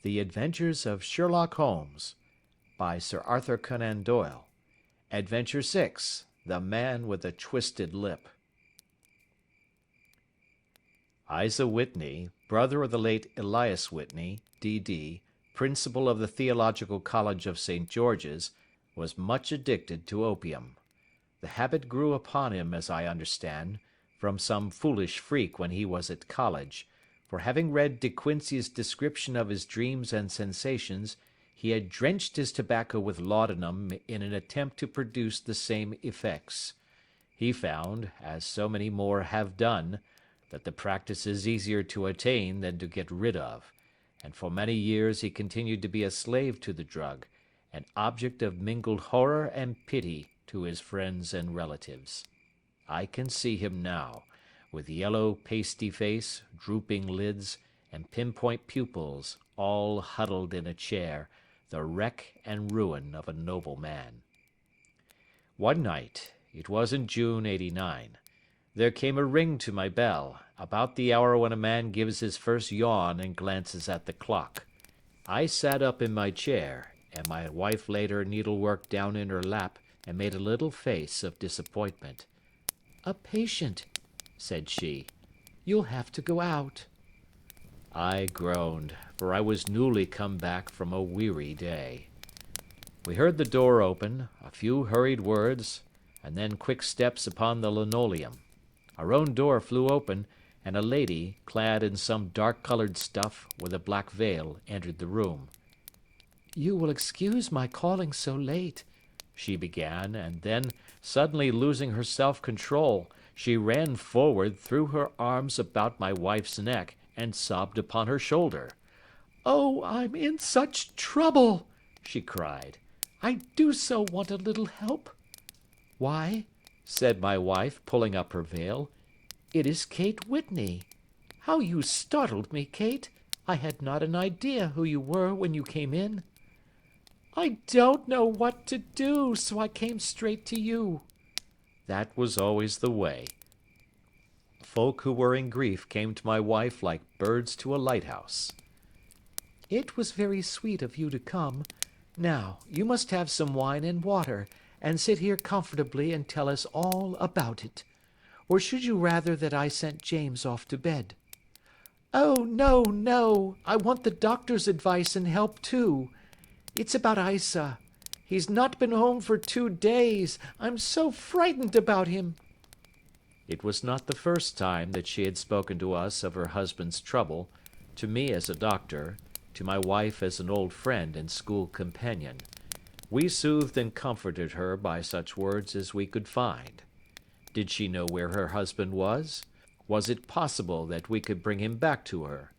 The Adventures of Sherlock Holmes, by Sir Arthur Conan Doyle. Adventure 6, The Man with the Twisted Lip. Isa Whitney, brother of the late Elias Whitney, D.D., principal of the Theological College of St. George's, was much addicted to opium. The habit grew upon him, as I understand, from some foolish freak when he was at college, for having read De Quincey's description of his dreams and sensations, he had drenched his tobacco with laudanum in an attempt to produce the same effects. He found, as so many more have done, that the practice is easier to attain than to get rid of, and for many years he continued to be a slave to the drug, an object of mingled horror and pity to his friends and relatives. I can see him now, with yellow pasty face, drooping lids, and pinpoint pupils, all huddled in a chair, the wreck and ruin of a noble man. One night, it was in June '89, there came a ring to my bell, about the hour when a man gives his first yawn and glances at the clock. I sat up in my chair, and my wife laid her needlework down in her lap and made a little face of disappointment. "A patient," said she. "You'll have to go out." I groaned, for I was newly come back from a weary day. We heard the door open, a few hurried words, and then quick steps upon the linoleum. Our own door flew open, and a lady, clad in some dark-coloured stuff, with a black veil, entered the room. "You will excuse my calling so late," she began, and then, suddenly losing her self-control, she ran forward, threw her arms about my wife's neck, and sobbed upon her shoulder. "Oh, I'm in such trouble!" she cried. "I do so want a little help." "Why," said my wife, pulling up her veil, "it is Kate Whitney. How you startled me, Kate! I had not an idea who you were when you came in." "I don't know what to do, so I came straight to you." That was always the way. Folk who were in grief came to my wife like birds to a lighthouse. "It was very sweet of you to come. Now, you must have some wine and water, and sit here comfortably and tell us all about it. Or should you rather that I sent James off to bed?" "Oh, no, no! I want the doctor's advice and help too. It's about Isa. He's not been home for 2 days. I'm so frightened about him." It was not the first time that she had spoken to us of her husband's trouble, to me as a doctor, to my wife as an old friend and school companion. We soothed and comforted her by such words as we could find. Did she know where her husband was? Was it possible that we could bring him back to her?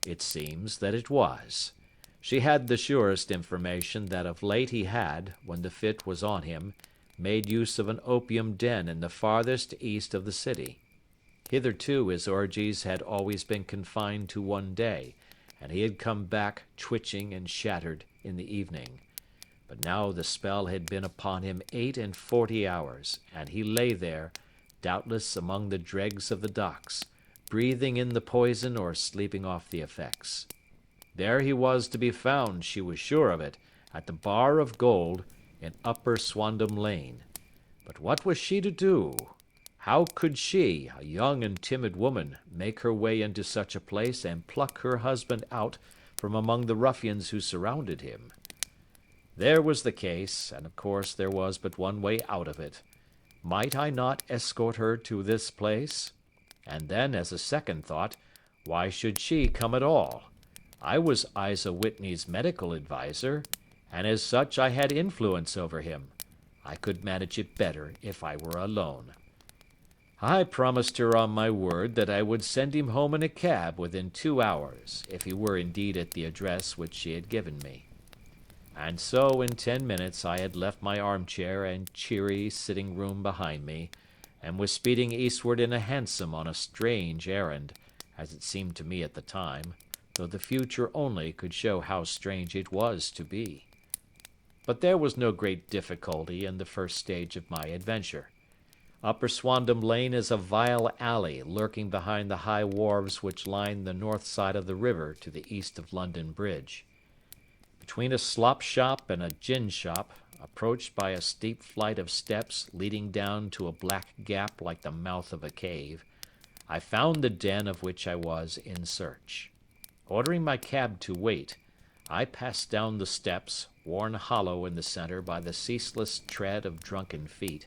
It seems that it was. She had the surest information that of late he had, when the fit was on him, made use of an opium den in the farthest east of the city. Hitherto his orgies had always been confined to one day, and he had come back twitching and shattered in the evening. But now the spell had been upon him 48 hours, and he lay there, doubtless among the dregs of the docks, breathing in the poison or sleeping off the effects. There he was to be found, she was sure of it, at the Bar of Gold, in Upper Swandam Lane. But what was she to do? How could she, a young and timid woman, make her way into such a place and pluck her husband out from among the ruffians who surrounded him? There was the case, and of course there was but one way out of it. Might I not escort her to this place? And then, as a second thought, why should she come at all? I was Isa Whitney's medical adviser, and as such I had influence over him. I could manage it better if I were alone. I promised her on my word that I would send him home in a cab within 2 hours, if he were indeed at the address which she had given me. And so in 10 minutes I had left my armchair and cheery sitting-room behind me, and was speeding eastward in a hansom on a strange errand, as it seemed to me at the time, though the future only could show how strange it was to be. But there was no great difficulty in the first stage of my adventure. Upper Swandam Lane is a vile alley lurking behind the high wharves which line the north side of the river to the east of London Bridge. Between a slop shop and a gin shop, approached by a steep flight of steps leading down to a black gap like the mouth of a cave, I found the den of which I was in search. Ordering my cab to wait, I passed down the steps, worn hollow in the centre by the ceaseless tread of drunken feet,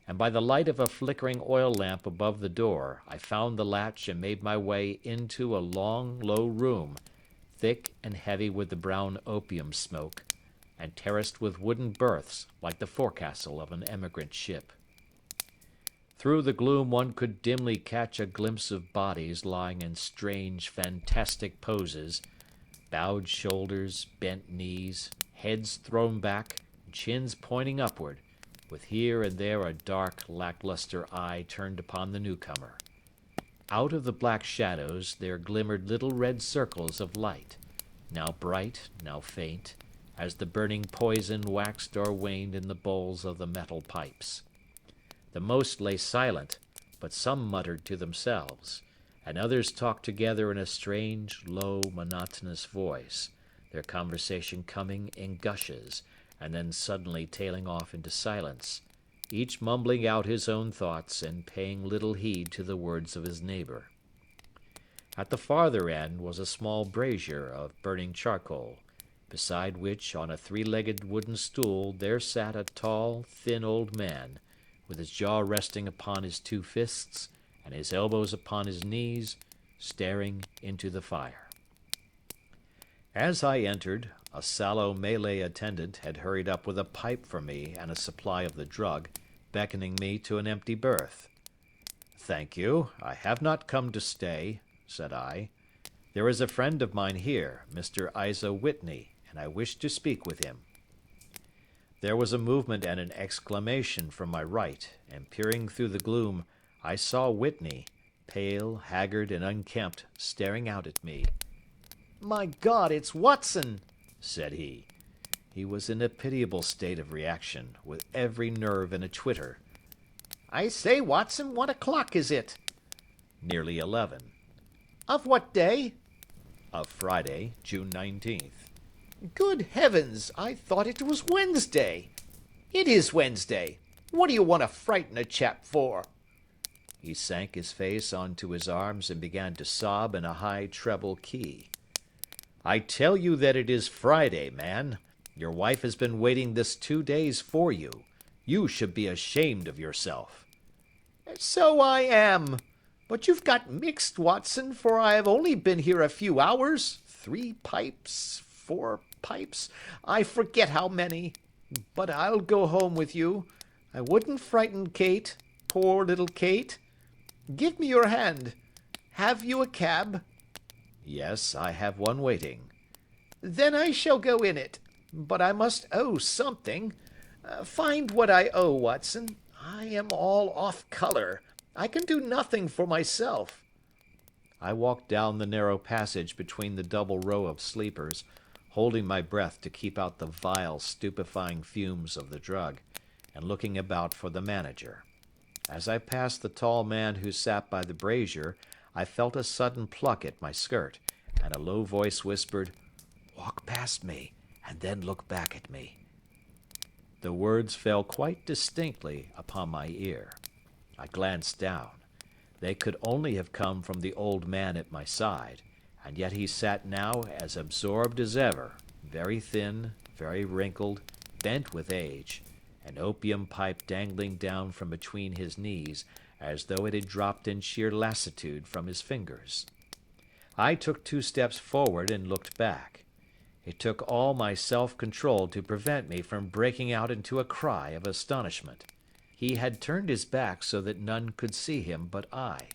and by the light of a flickering oil lamp above the door, I found the latch and made my way into a long, low room, thick and heavy with the brown opium smoke, and terraced with wooden berths like the forecastle of an emigrant ship. Through the gloom one could dimly catch a glimpse of bodies lying in strange, fantastic poses, bowed shoulders, bent knees, heads thrown back, chins pointing upward, with here and there a dark, lackluster eye turned upon the newcomer. Out of the black shadows there glimmered little red circles of light, now bright, now faint, as the burning poison waxed or waned in the bowls of the metal pipes. The most lay silent, but some muttered to themselves, and others talked together in a strange, low, monotonous voice, their conversation coming in gushes, and then suddenly tailing off into silence, each mumbling out his own thoughts and paying little heed to the words of his neighbour. At the farther end was a small brazier of burning charcoal, beside which, on a three-legged wooden stool, there sat a tall, thin old man, with his jaw resting upon his two fists and his elbows upon his knees, staring into the fire. As I entered, a sallow Malay attendant had hurried up with a pipe for me and a supply of the drug, beckoning me to an empty berth. "Thank you, I have not come to stay," said I. "There is a friend of mine here, Mr. Isa Whitney, and I wish to speak with him." There was a movement and an exclamation from my right, and peering through the gloom, I saw Whitney, pale, haggard, and unkempt, staring out at me. "My God, it's Watson!" said he. He was in a pitiable state of reaction, with every nerve in a twitter. "I say, Watson, what o'clock is it?" "Nearly 11. "Of what day?" "Of Friday, June 19th. "Good heavens, I thought it was Wednesday." "It is Wednesday. What do you want to frighten a chap for?" He sank his face onto his arms and began to sob in a high treble key. "I tell you that it is Friday, man. Your wife has been waiting this 2 days for you. You should be ashamed of yourself." "So I am. But you've got mixed, Watson, for I have only been here a few hours. 3 pipes, 4 pipes, I forget how many. But I'll go home with you. I wouldn't frighten Kate, poor little Kate. Give me your hand. Have you a cab?" "Yes, I have one waiting." "Then I shall go in it. But I must owe something. Find what I owe, Watson. I am all off colour. I can do nothing for myself." I walked down the narrow passage between the double row of sleepers, holding my breath to keep out the vile, stupefying fumes of the drug, and looking about for the manager. As I passed the tall man who sat by the brazier, I felt a sudden pluck at my skirt, and a low voice whispered, "Walk past me, and then look back at me." The words fell quite distinctly upon my ear. I glanced down. They could only have come from the old man at my side, and yet he sat now as absorbed as ever, very thin, very wrinkled, bent with age, an opium pipe dangling down from between his knees as though it had dropped in sheer lassitude from his fingers. I took 2 steps forward and looked back. It took all my self-control to prevent me from breaking out into a cry of astonishment. He had turned his back so that none could see him but I.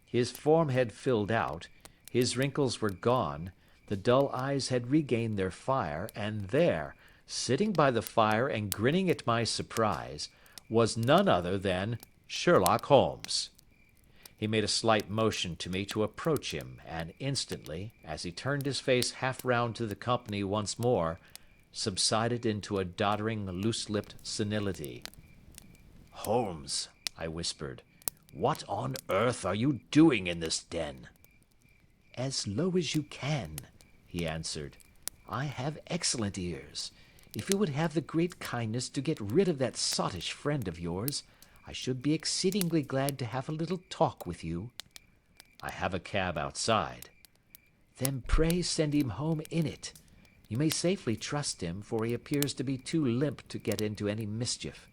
His form had filled out, his wrinkles were gone, the dull eyes had regained their fire, and there, sitting by the fire and grinning at my surprise, was none other than Sherlock Holmes. He made a slight motion to me to approach him, and instantly, as he turned his face half round to the company once more, subsided into a doddering, loose-lipped senility. "Holmes," I whispered. "What on earth are you doing in this den?" "As low as you can," he answered. "I have excellent ears. If you would have the great kindness to get rid of that sottish friend of yours, I should be exceedingly glad to have a little talk with you." "I have a cab outside." "Then pray send him home in it. You may safely trust him, for he appears to be too limp to get into any mischief.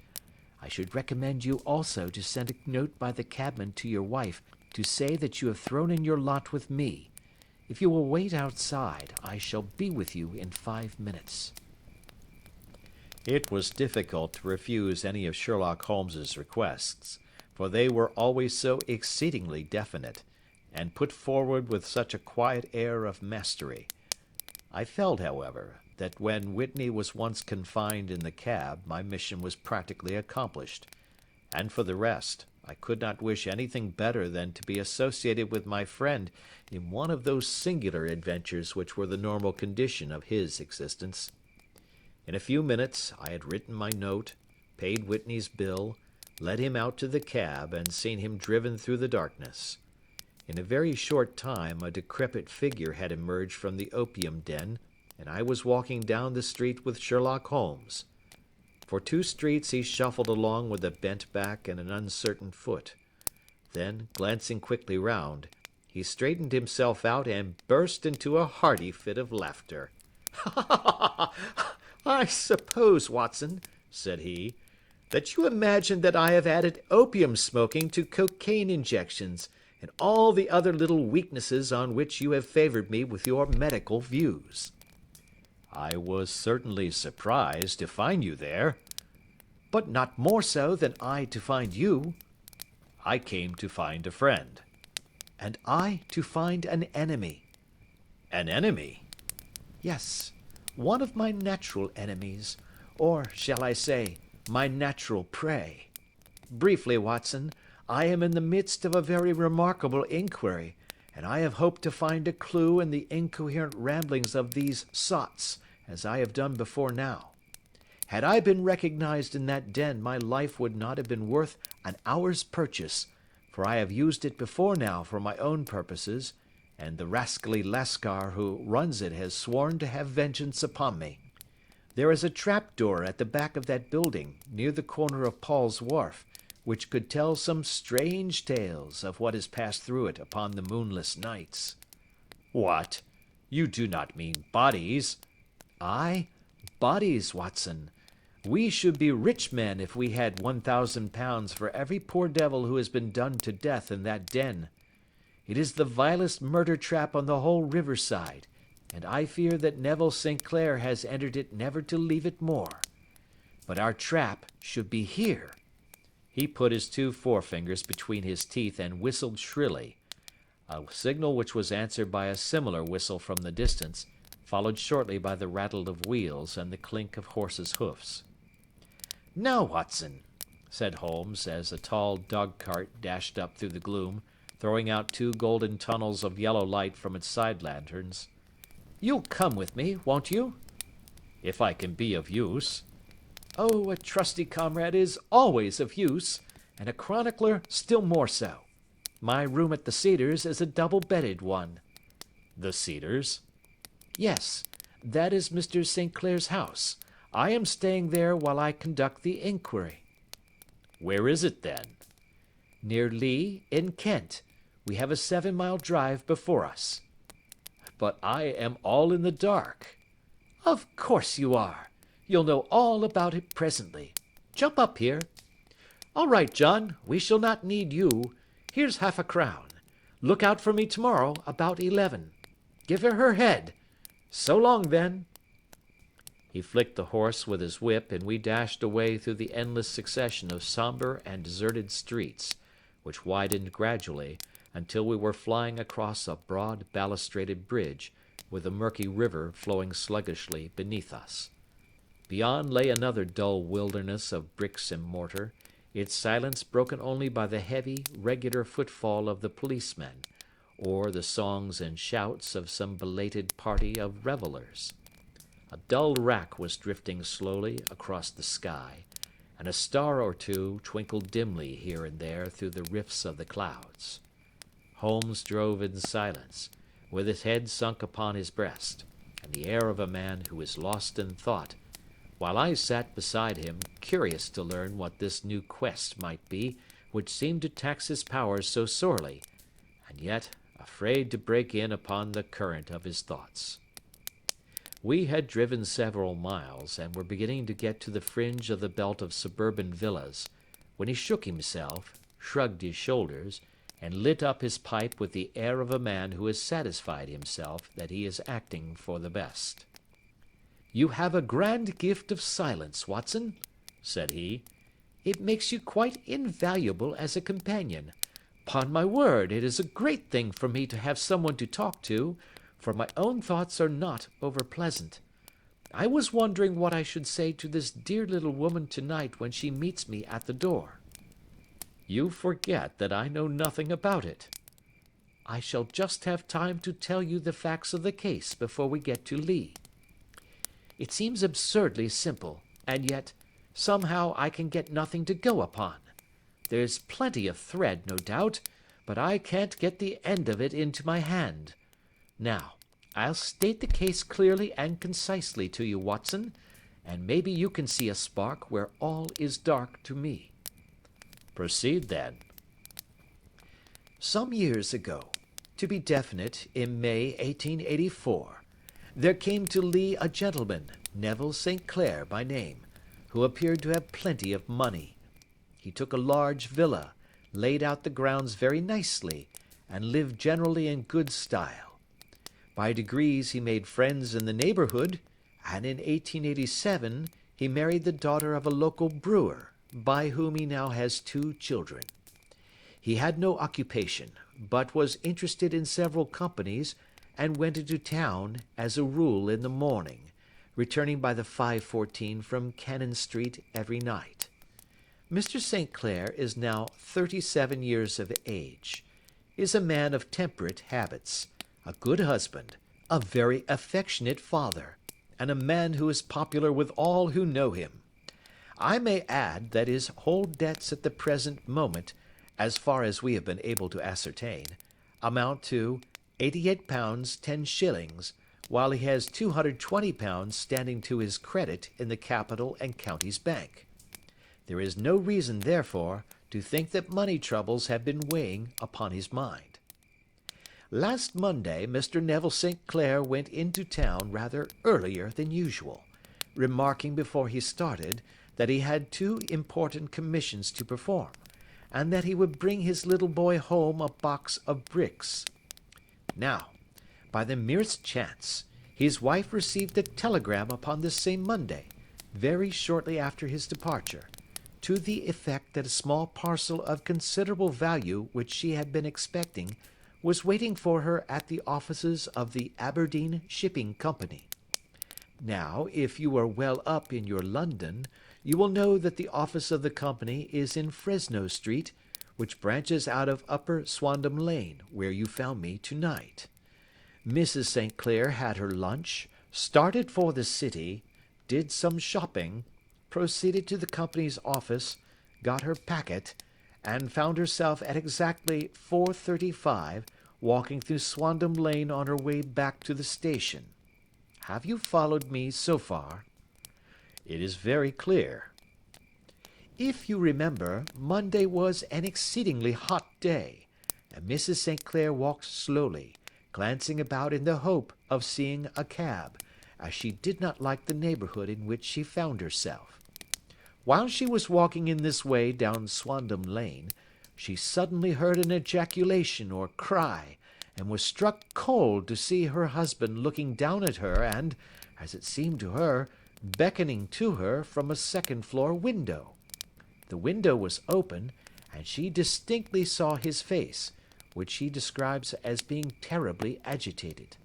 I should recommend you also to send a note by the cabman to your wife to say that you have thrown in your lot with me. If you will wait outside, I shall be with you in 5 minutes." It was difficult to refuse any of Sherlock Holmes's requests, for they were always so exceedingly definite, and put forward with such a quiet air of mastery. I felt, however, that when Whitney was once confined in the cab, my mission was practically accomplished, and for the rest, I could not wish anything better than to be associated with my friend in one of those singular adventures which were the normal condition of his existence. In a few minutes I had written my note, paid Whitney's bill, led him out to the cab, and seen him driven through the darkness. In a very short time a decrepit figure had emerged from the opium den, and I was walking down the street with Sherlock Holmes. For 2 streets he shuffled along with a bent back and an uncertain foot. Then, glancing quickly round, he straightened himself out and burst into a hearty fit of laughter. "I suppose, Watson," said he, "that you imagine that I have added opium smoking to cocaine injections, and all the other little weaknesses on which you have favored me with your medical views." "I was certainly surprised to find you there." "But not more so than I to find you." "I came to find a friend." "And I to find an enemy." "An enemy?" "Yes, one of my natural enemies, or shall I say, my natural prey. Briefly, Watson, I am in the midst of a very remarkable inquiry, and I have hoped to find a clue in the incoherent ramblings of these sots, as I have done before now. Had I been recognized in that den, my life would not have been worth an hour's purchase, for I have used it before now for my own purposes, and the rascally Lascar who runs it has sworn to have vengeance upon me. There is a trapdoor at the back of that building, near the corner of Paul's Wharf, which could tell some strange tales of what has passed through it upon the moonless nights." "What? You do not mean bodies?" "Aye, bodies, Watson. We should be rich men if we had £1,000 for every poor devil who has been done to death in that den. It is the vilest murder trap on the whole riverside, and I fear that Neville St. Clair has entered it never to leave it more. But our trap should be here." He put his 2 forefingers between his teeth and whistled shrilly, a signal which was answered by a similar whistle from the distance, followed shortly by the rattle of wheels and the clink of horses' hoofs. "Now, Watson," said Holmes, as a tall dog-cart dashed up through the gloom, throwing out 2 golden tunnels of yellow light from its side lanterns, "you'll come with me, won't you?" "If I can be of use." "Oh, a trusty comrade is always of use, and a chronicler still more so. My room at the Cedars is a double-bedded one." "The Cedars?" "Yes, that is Mr. St. Clair's house. I am staying there while I conduct the inquiry." "Where is it, then?" "Near Lee, in Kent. We have a 7-mile drive before us." "But I am all in the dark." "Of course you are. You'll know all about it presently. Jump up here. All right, John, we shall not need you. Here's £50. Look out for me tomorrow about 11. Give her her head. So long, then." He flicked the horse with his whip, and we dashed away through the endless succession of somber and deserted streets, which widened gradually until we were flying across a broad balustraded bridge, with the murky river flowing sluggishly beneath us. Beyond lay another dull wilderness of bricks and mortar, its silence broken only by the heavy, regular footfall of the policemen, or the songs and shouts of some belated party of revellers. A dull wrack was drifting slowly across the sky, and a star or two twinkled dimly here and there through the rifts of the clouds. Holmes drove in silence, with his head sunk upon his breast, and the air of a man who is lost in thought, while I sat beside him, curious to learn what this new quest might be which seemed to tax his powers so sorely, and yet afraid to break in upon the current of his thoughts. We had driven several miles, and were beginning to get to the fringe of the belt of suburban villas, when he shook himself, shrugged his shoulders, and lit up his pipe with the air of a man who has satisfied himself that he is acting for the best. "You have a grand gift of silence, Watson," said he. "It makes you quite invaluable as a companion. 'Pon my word, it is a great thing for me to have someone to talk to, for my own thoughts are not over pleasant. I was wondering what I should say to this dear little woman tonight when she meets me at the door." "You forget that I know nothing about it." "I shall just have time to tell you the facts of the case before we get to Lee. It seems absurdly simple, and yet, somehow I can get nothing to go upon. There's plenty of thread, no doubt, but I can't get the end of it into my hand. Now, I'll state the case clearly and concisely to you, Watson, and maybe you can see a spark where all is dark to me." "Proceed, then." "Some years ago, to be definite, in May 1884, there came to Lee a gentleman, Neville St. Clair by name, who appeared to have plenty of money. He took a large villa, laid out the grounds very nicely, and lived generally in good style. By degrees he made friends in the neighbourhood, and in 1887 he married the daughter of a local brewer, by whom he now has 2 children. He had no occupation, but was interested in several companies, and went into town, as a rule, in the morning, returning by the 5:14 from Cannon Street every night. Mr. St. Clair is now 37 years of age, is a man of temperate habits, a good husband, a very affectionate father, and a man who is popular with all who know him. I may add that his whole debts at the present moment, as far as we have been able to ascertain, amount to £88 10s, while he has £220 standing to his credit in the Capital and Counties Bank. There is no reason, therefore, to think that money troubles have been weighing upon his mind. Last Monday Mr. Neville St. Clair went into town rather earlier than usual, remarking before he started that he had 2 important commissions to perform, and that he would bring his little boy home a box of bricks. Now, by the merest chance, his wife received a telegram upon this same Monday, very shortly after his departure, to the effect that a small parcel of considerable value which she had been expecting was waiting for her at the offices of the Aberdeen Shipping Company. Now, if you are well up in your London, you will know that the office of the company is in Fresno Street, which branches out of Upper Swandam Lane, where you found me tonight. Mrs. St. Clair had her lunch, started for the city, did some shopping, proceeded to the company's office, got her packet, and found herself at exactly 4:35 walking through Swandam Lane on her way back to the station. Have you followed me so far?" "It is very clear." "If you remember, Monday was an exceedingly hot day, and Mrs. St. Clair walked slowly, glancing about in the hope of seeing a cab, as she did not like the neighbourhood in which she found herself. While she was walking in this way down Swandam Lane, she suddenly heard an ejaculation or cry, and was struck cold to see her husband looking down at her and, as it seemed to her, beckoning to her from a second-floor window. The window was open, and she distinctly saw his face, which she describes as being terribly agitated.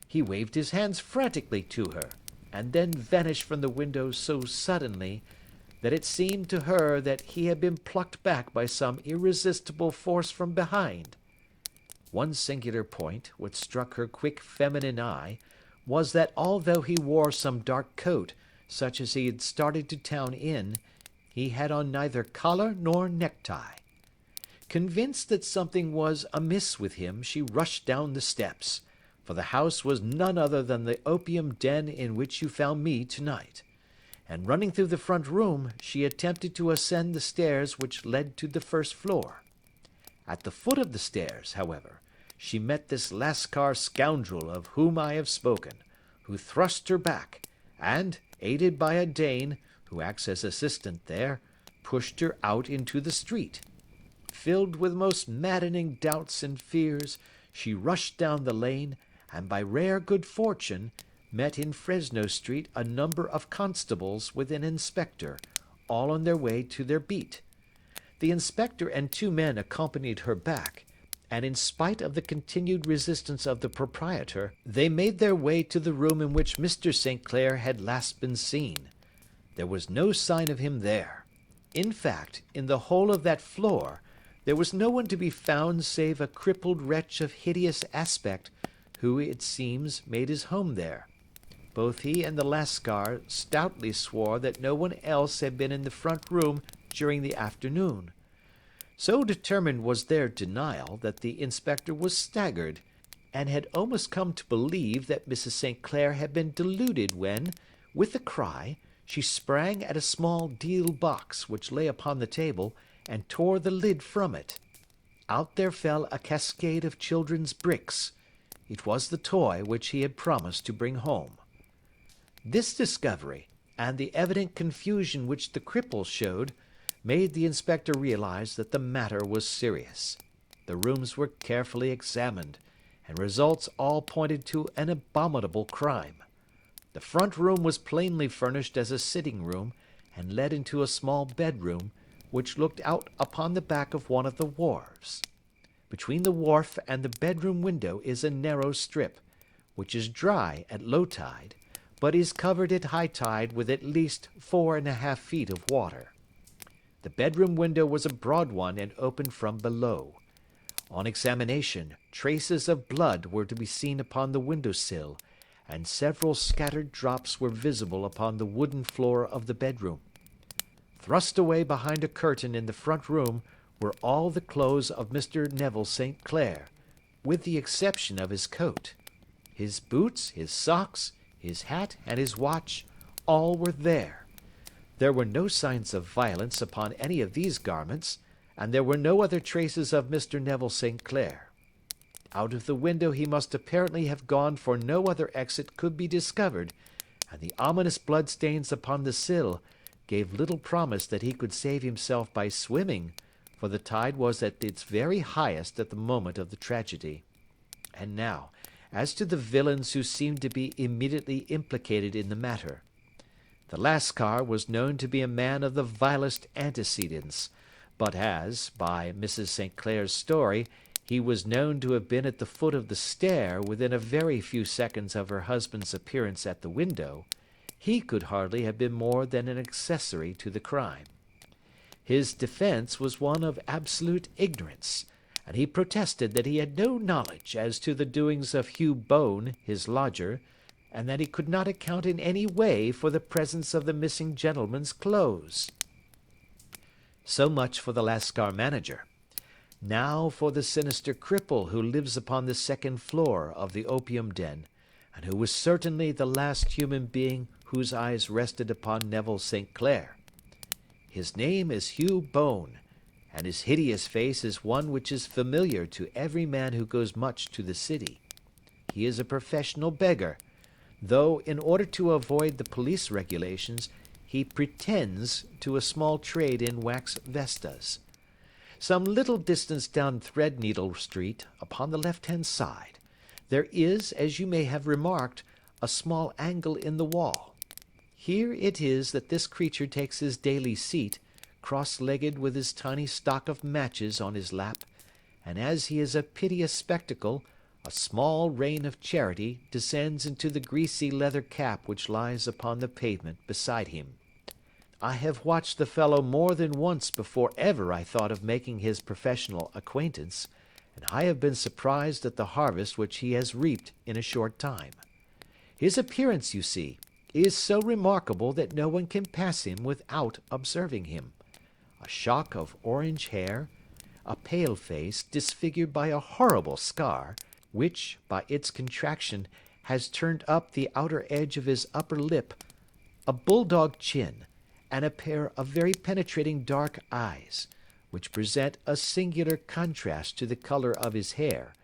He waved his hands frantically to her, and then vanished from the window so suddenly that it seemed to her that he had been plucked back by some irresistible force from behind. One singular point, which struck her quick feminine eye, was that although he wore some dark coat, such as he had started to town in, He had on neither collar nor necktie. Convinced that something was amiss with him, she rushed down the steps, for the house was none other than the opium den in which you found me tonight, and running through the front room, she attempted to ascend the stairs which led to the first floor. At the foot of the stairs, however, she met this Lascar scoundrel of whom I have spoken, who thrust her back, and, aided by a Dane, who acts as assistant there, pushed her out into the street. Filled with most maddening doubts and fears, she rushed down the lane, and by rare good fortune met in Fresno Street a number of constables with an inspector, all on their way to their beat. The inspector and two men accompanied her back, and in spite of the continued resistance of the proprietor, they made their way to the room in which Mr. St. Clair had last been seen. There was no sign of him there. In fact, in the whole of that floor, there was no one to be found save a crippled wretch of hideous aspect, who, it seems, made his home there. Both he and the Lascar stoutly swore that no one else had been in the front room during the afternoon. So determined was their denial that the inspector was staggered, and had almost come to believe that Mrs. St. Clair had been deluded when, with a cry, she sprang at a small deal box which lay upon the table, and tore the lid from it. Out there fell a cascade of children's bricks. It was the toy which he had promised to bring home. This discovery, and the evident confusion which the cripple showed, made the inspector realize that the matter was serious. The rooms were carefully examined, and results all pointed to an abominable crime. The front room was plainly furnished as a sitting room, and led into a small bedroom, which looked out upon the back of one of the wharves. Between the wharf and the bedroom window is a narrow strip, which is dry at low tide, but is covered at high tide with at least 4½ feet of water. The bedroom window was a broad one and opened from below. On examination, traces of blood were to be seen upon the window sill, and several scattered drops were visible upon the wooden floor of the bedroom. Thrust away behind a curtain in the front room were all the clothes of Mr. Neville St. Clair, with the exception of his coat. His boots, his socks, his hat, and his watch, all were there. There were no signs of violence upon any of these garments, and there were no other traces of Mr. Neville St. Clair. Out of the window he must apparently have gone, for no other exit could be discovered, and the ominous bloodstains upon the sill gave little promise that he could save himself by swimming, for the tide was at its very highest at the moment of the tragedy. And now, as to the villains who seemed to be immediately implicated in the matter. The Lascar was known to be a man of the vilest antecedents, but as, by Mrs. St. Clair's story, he was known to have been at the foot of the stair within a very few seconds of her husband's appearance at the window, he could hardly have been more than an accessory to the crime. His defence was one of absolute ignorance, and he protested that he had no knowledge as to the doings of Hugh Bone, his lodger, and that he could not account in any way for the presence of the missing gentleman's clothes. So much for the Lascar manager. Now for the sinister cripple who lives upon the second floor of the opium den, and who was certainly the last human being whose eyes rested upon Neville St. Clair. His name is Hugh Bone, and his hideous face is one which is familiar to every man who goes much to the city. He is a professional beggar, though, in order to avoid the police regulations, he pretends to a small trade in wax vestas. Some little distance down Threadneedle Street, upon the left-hand side, there is, as you may have remarked, a small angle in the wall. Here it is that this creature takes his daily seat, cross-legged with his tiny stock of matches on his lap, and as he is a piteous spectacle, a small rain of charity descends into the greasy leather cap which lies upon the pavement beside him. I have watched the fellow more than once before ever I thought of making his professional acquaintance, and I have been surprised at the harvest which he has reaped in a short time. His appearance, you see, is so remarkable that no one can pass him without observing him. A shock of orange hair, a pale face disfigured by a horrible scar, which, by its contraction, has turned up the outer edge of his upper lip, a bulldog chin, and a pair of very penetrating dark eyes, which present a singular contrast to the colour of his hair,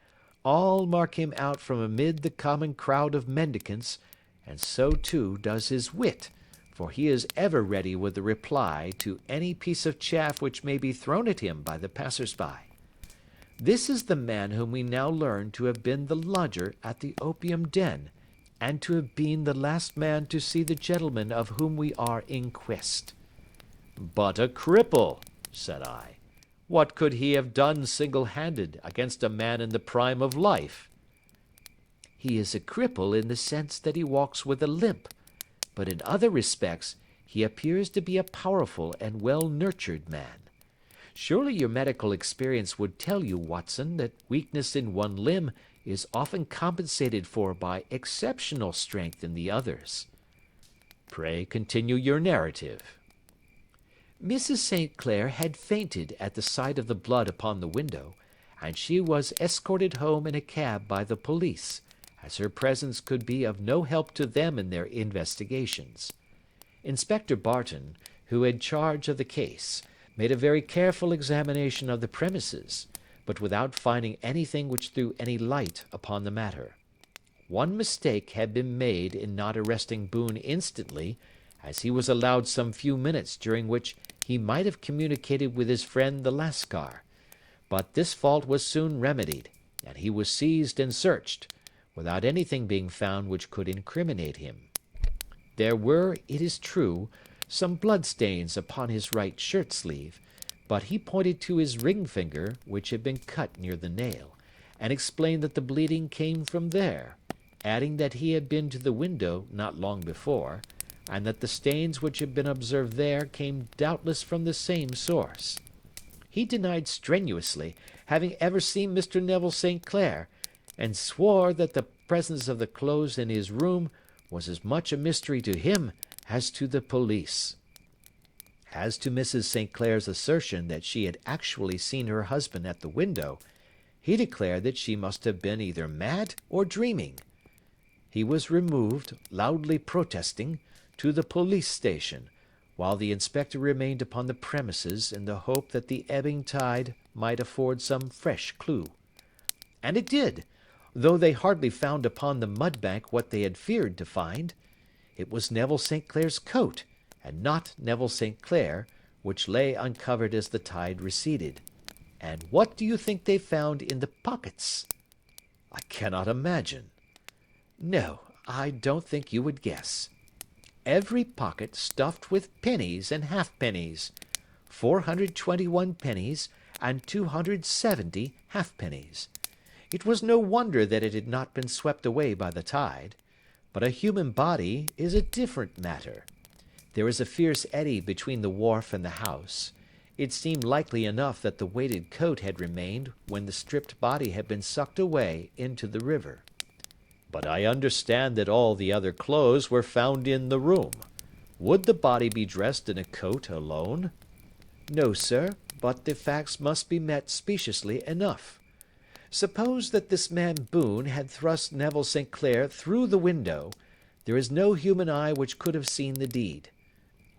all mark him out from amid the common crowd of mendicants, and so too does his wit, for he is ever ready with a reply to any piece of chaff which may be thrown at him by the passers-by. This is the man whom we now learn to have been the lodger at the opium den, and to have been the last man to see the gentleman of whom we are in quest. But a cripple, said I. What could he have done single-handed against a man in the prime of life? He is a cripple in the sense that he walks with a limp, but in other respects he appears to be a powerful and well-nurtured man. Surely your medical experience would tell you, Watson, that weakness in one limb is often compensated for by exceptional strength in the others. Pray continue your narrative. Mrs. St. Clair had fainted at the sight of the blood upon the window, and she was escorted home in a cab by the police, as her presence could be of no help to them in their investigations. Inspector Barton, who had charge of the case, made a very careful examination of the premises, but without finding anything which threw any light upon the matter. One mistake had been made in not arresting Boone instantly, as he was allowed some few minutes during which he might have communicated with his friend the Lascar, but this fault was soon remedied, and he was seized and searched, without anything being found which could incriminate him. There were, it is true, some blood-stains upon his right shirt-sleeve, but he pointed to his ring finger, which had been cut near the nail, and explained that the bleeding came from there, adding that he had been to the window not long before, and that the stains which had been observed there came doubtless from the same source. He denied strenuously having ever seen Mr. Neville St. Clair, and swore that the presence of the clothes in his room was as much a mystery to him as to the police. As to Mrs. St. Clair's assertion that she had actually seen her husband at the window, he declared that she must have been either mad or dreaming. He was removed, loudly protesting, to the police station, while the inspector remained upon the premises in the hope that the ebbing tide might afford some fresh clue. And it did, though they hardly found upon the mud-bank what they had feared to find. It was Neville St. Clair's coat, and not Neville St. Clair, which lay uncovered as the tide receded. And what do you think they found in the pockets? I cannot imagine. No, I don't think you would guess. Every pocket stuffed with pennies and halfpennies, 421 pennies and 270 halfpennies. It was no wonder that it had not been swept away by the tide. But a human body is a different matter. There is a fierce eddy between the wharf and the house. It seemed likely enough that the weighted coat had remained when the stripped body had been sucked away into the river. But I understand that all the other clothes were found in the room. Would the body be dressed in a coat alone? No, sir, but the facts must be met speciously enough. Suppose that this man Boone had thrust Neville St. Clair through the window, there is no human eye which could have seen the deed.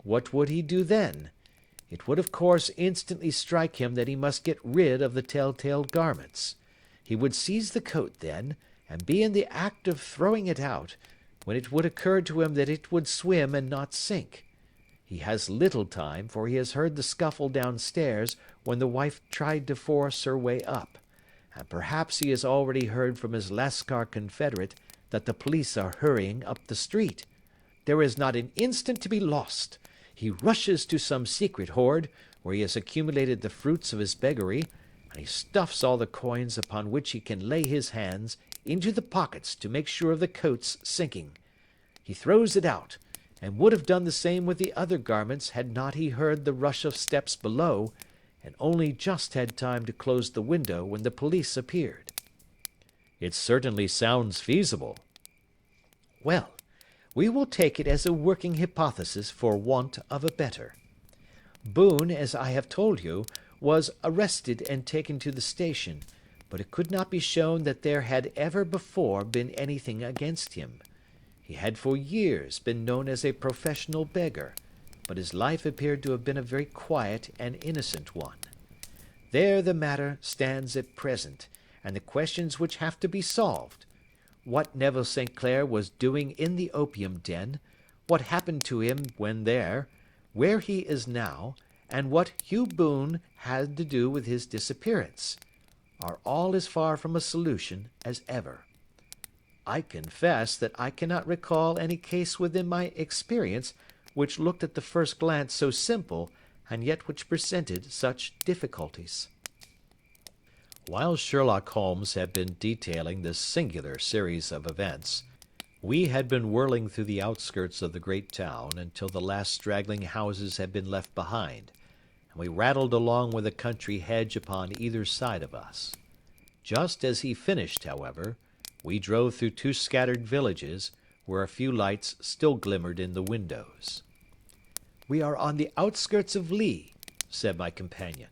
What would he do then? It would of course instantly strike him that he must get rid of the tell-tale garments. He would seize the coat then, and be in the act of throwing it out, when it would occur to him that it would swim and not sink. He has little time, for he has heard the scuffle downstairs when the wife tried to force her way up, and perhaps he has already heard from his Lascar confederate that the police are hurrying up the street. There is not an instant to be lost. He rushes to some secret hoard, where he has accumulated the fruits of his beggary, and he stuffs all the coins upon which he can lay his hands into the pockets to make sure of the coat's sinking. He throws it out, and would have done the same with the other garments had not he heard the rush of steps below, and only just had time to close the window when the police appeared. It certainly sounds feasible. Well, We will take it as a working hypothesis for want of a better. Boone, as I have told you, was arrested and taken to the station, but it could not be shown that there had ever before been anything against him. He had for years been known as a professional beggar, but his life appeared to have been a very quiet and innocent one. There the matter stands at present, and the questions which have to be solved. What Neville St. Clair was doing in the opium den, what happened to him when there, where he is now, and what Hugh Boone had to do with his disappearance, are all as far from a solution as ever. I confess that I cannot recall any case within my experience which looked at the first glance so simple, and yet which presented such difficulties. While Sherlock Holmes had been detailing this singular series of events, we had been whirling through the outskirts of the great town until the last straggling houses had been left behind, and we rattled along with a country hedge upon either side of us. Just as he finished, however, we drove through 2 scattered villages, where a few lights still glimmered in the windows. We are on the outskirts of Lee, said my companion.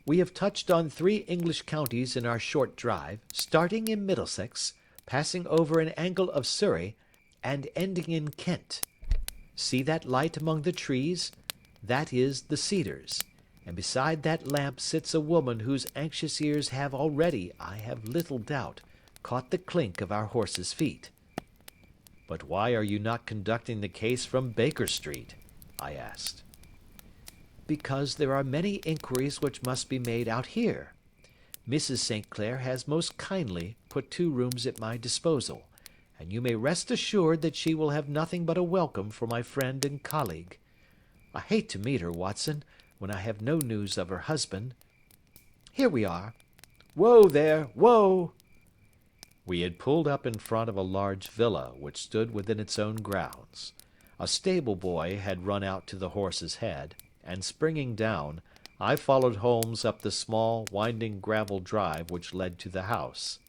We have touched on 3 English counties in our short drive, starting in Middlesex, passing over an angle of Surrey, and ending in Kent. See that light among the trees? That is the Cedars, and beside that lamp sits a woman whose anxious ears have already, I have little doubt, caught the clink of our horses' feet. But why are you not conducting the case from Baker Street? I asked. Because there are many inquiries which must be made out here. Mrs. St. Clair has most kindly put 2 rooms at my disposal, and you may rest assured that she will have nothing but a welcome for my friend and colleague. I hate to meet her, Watson, when I have no news of her husband. Here we are. Whoa there, whoa! We had pulled up in front of a large villa which stood within its own grounds. A stable boy had run out to the horse's head, and springing down, I followed Holmes up the small, winding gravel drive which led to the house.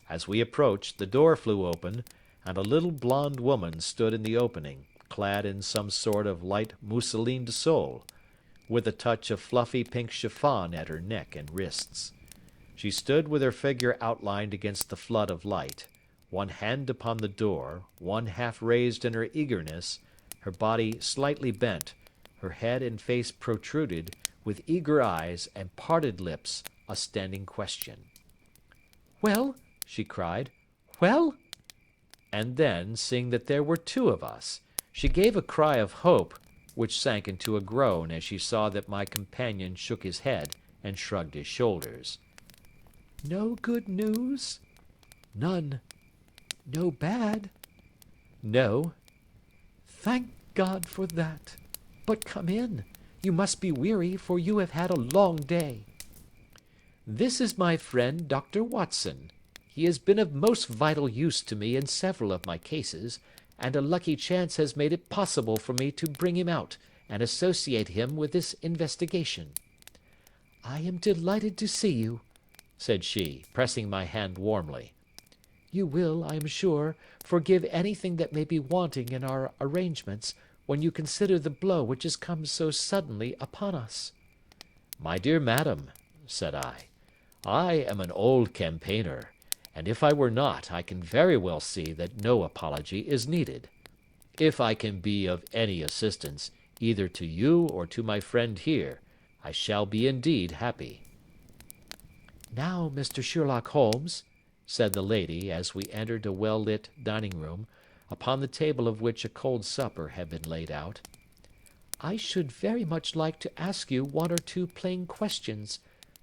As we approached, the door flew open, and a little blonde woman stood in the opening, clad in some sort of light mousseline de Sol, with a touch of fluffy pink chiffon at her neck and wrists. She stood with her figure outlined against the flood of light, one hand upon the door, one half raised in her eagerness, her body slightly bent, her head and face protruded, with eager eyes and parted lips, a standing question. "Well?" she cried. "Well?" And then, seeing that there were 2 of us, she gave a cry of hope, which sank into a groan as she saw that my companion shook his head and shrugged his shoulders. "No good news?" "None." "No bad?" "No." "Thank God for that. But come in. You must be weary, for you have had a long day." "This is my friend, Dr. Watson. He has been of most vital use to me in several of my cases, and a lucky chance has made it possible for me to bring him out and associate him with this investigation." "I am delighted to see you," said she, pressing my hand warmly. "You will, I am sure, forgive anything that may be wanting in our arrangements, when you consider the blow which has come so suddenly upon us." "My dear madam," said I am an old campaigner, and if I were not, I can very well see that no apology is needed. If I can be of any assistance, either to you or to my friend here, I shall be indeed happy." "Now, Mr. Sherlock Holmes," said the lady, as we entered a well-lit dining-room, upon the table of which a cold supper had been laid out, "I should very much like to ask you 1 or 2 plain questions,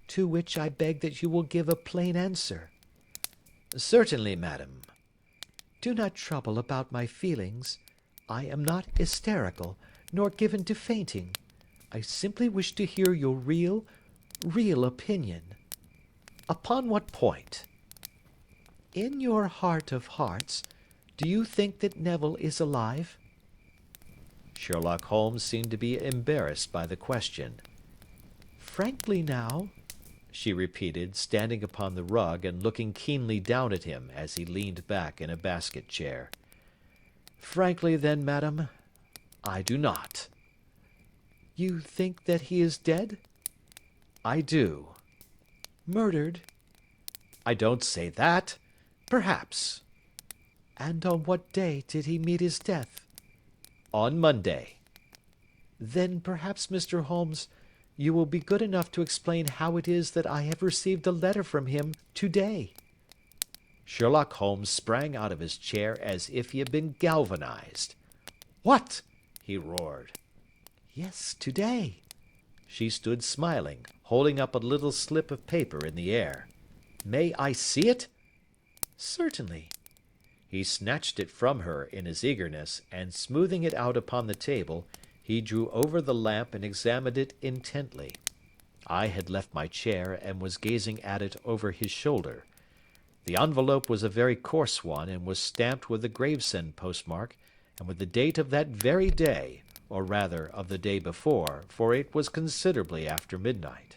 to which I beg that you will give a plain answer." "Certainly, madam." "Do not trouble about my feelings. I am not hysterical, nor given to fainting. I simply wish to hear your real opinion." "Upon what point?" "In your heart of hearts, do you think that Neville is alive?" Sherlock Holmes seemed to be embarrassed by the question. "Frankly now," she repeated, standing upon the rug and looking keenly down at him as he leaned back in a basket chair. Frankly, then, madam, I do not. You think that he is dead? I do. Murdered? I don't say that. Perhaps. And on what day did he meet his death? On Monday. Then perhaps, Mr. Holmes, you will be good enough to explain how it is that I have received a letter from him today. Sherlock Holmes sprang out of his chair as if he had been galvanized. "What?" he roared. Yes, today. She stood smiling, holding up a little slip of paper in the air. "May I see it?" Certainly. He snatched it from her in his eagerness, and smoothing it out upon the table, he drew over the lamp and examined it intently. I had left my chair and was gazing at it over his shoulder. The envelope was a very coarse one, and was stamped with the Gravesend postmark, and with the date of that very day, or rather of the day before, for it was considerably after midnight.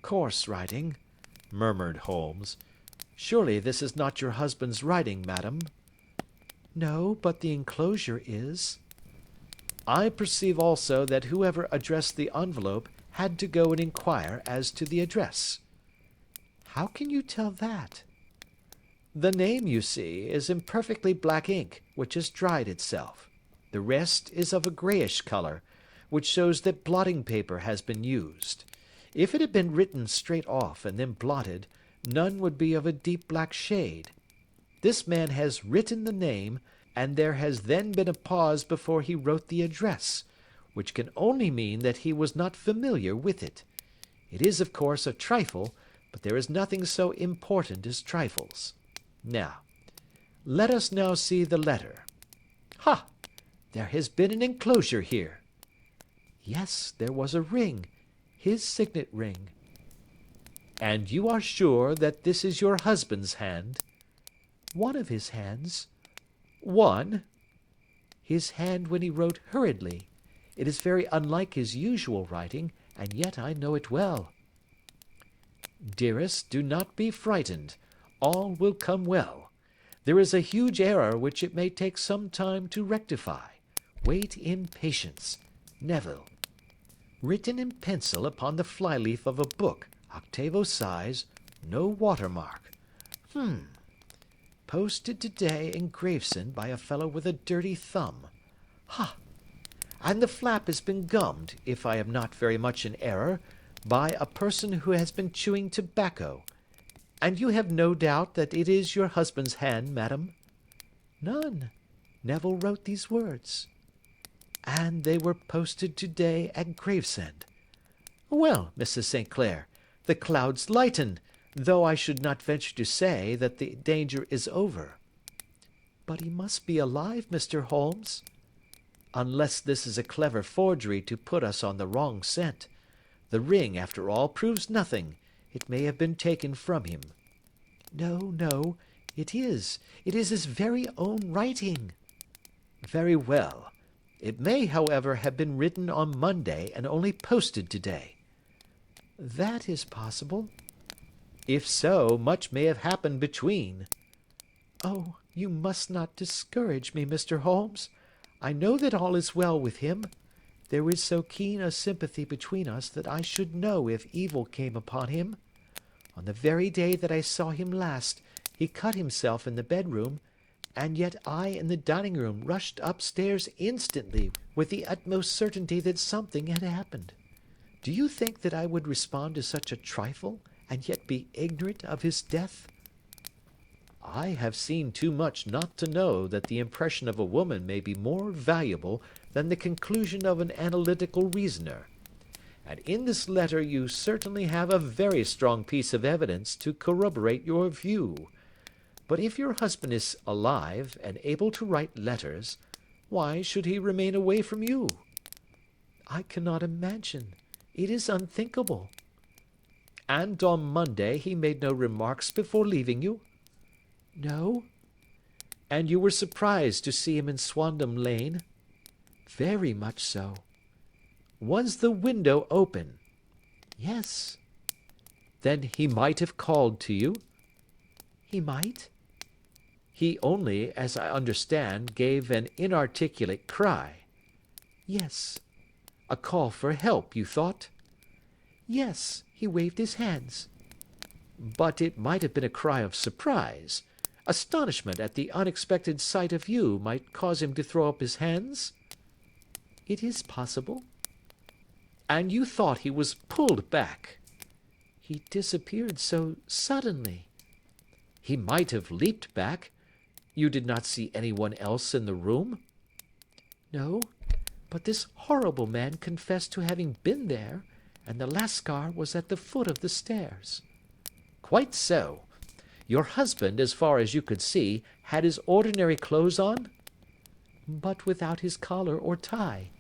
Coarse writing, murmured Holmes. Surely this is not your husband's writing, madam? No, but the enclosure is. I perceive also that whoever addressed the envelope had to go and inquire as to the address. How can you tell that? The name, you see, is in perfectly black ink, which has dried itself. The rest is of a greyish colour, which shows that blotting paper has been used. If it had been written straight off and then blotted, none would be of a deep black shade. This man has written the name, and there has then been a pause before he wrote the address, which can only mean that he was not familiar with it. It is, of course, a trifle, but there is nothing so important as trifles. Now, let us now see the letter. Ha! There has been an enclosure here. Yes, there was a ring, his signet ring. And you are sure that this is your husband's hand? One of his hands. One? His hand when he wrote hurriedly. It is very unlike his usual writing, and yet I know it well. Dearest, do not be frightened. All will come well. There is a huge error which it may take some time to rectify. Wait in patience. Neville. Written in pencil upon the flyleaf of a book, octavo size, no watermark. Posted today in Gravesend by a fellow with a dirty thumb. Ha! And the flap has been gummed, if I am not very much in error, by a person who has been chewing tobacco. And you have no doubt that it is your husband's hand, madam? None. Neville wrote these words. And they were posted today at Gravesend. Well, Mrs. St. Clair, the clouds lighten, though I should not venture to say that the danger is over. But he must be alive, Mr. Holmes. Unless this is a clever forgery to put us on the wrong scent. The ring, after all, proves nothing. It may have been taken from him. No, no, it is. It is his very own writing. Very well. It may, however, have been written on Monday and only posted today. That is possible. If so, much may have happened between. Oh, you must not discourage me, Mr. Holmes. I know that all is well with him. There is so keen a sympathy between us that I should know if evil came upon him. On the very day that I saw him last, he cut himself in the bedroom, and yet I in the dining-room rushed upstairs instantly with the utmost certainty that something had happened. Do you think that I would respond to such a trifle, and yet be ignorant of his death? I have seen too much not to know that the impression of a woman may be more valuable than the conclusion of an analytical reasoner. And in this letter you certainly have a very strong piece of evidence to corroborate your view. But if your husband is alive and able to write letters, why should he remain away from you? I cannot imagine. It is unthinkable. And on Monday he made no remarks before leaving you? No. And you were surprised to see him in Swandam Lane? Very much so. Was the window open? Yes. Then he might have called to you? He might. He only, as I understand, gave an inarticulate cry. Yes. A call for help, you thought? Yes, he waved his hands. But it might have been a cry of surprise. Astonishment at the unexpected sight of you might cause him to throw up his hands? It is possible. And you thought he was pulled back? He disappeared so suddenly. He might have leaped back. You did not see anyone else in the room? No, but this horrible man confessed to having been there, and the Lascar was at the foot of the stairs. Quite so. Your husband, as far as you could see, had his ordinary clothes on? But without his collar or tie.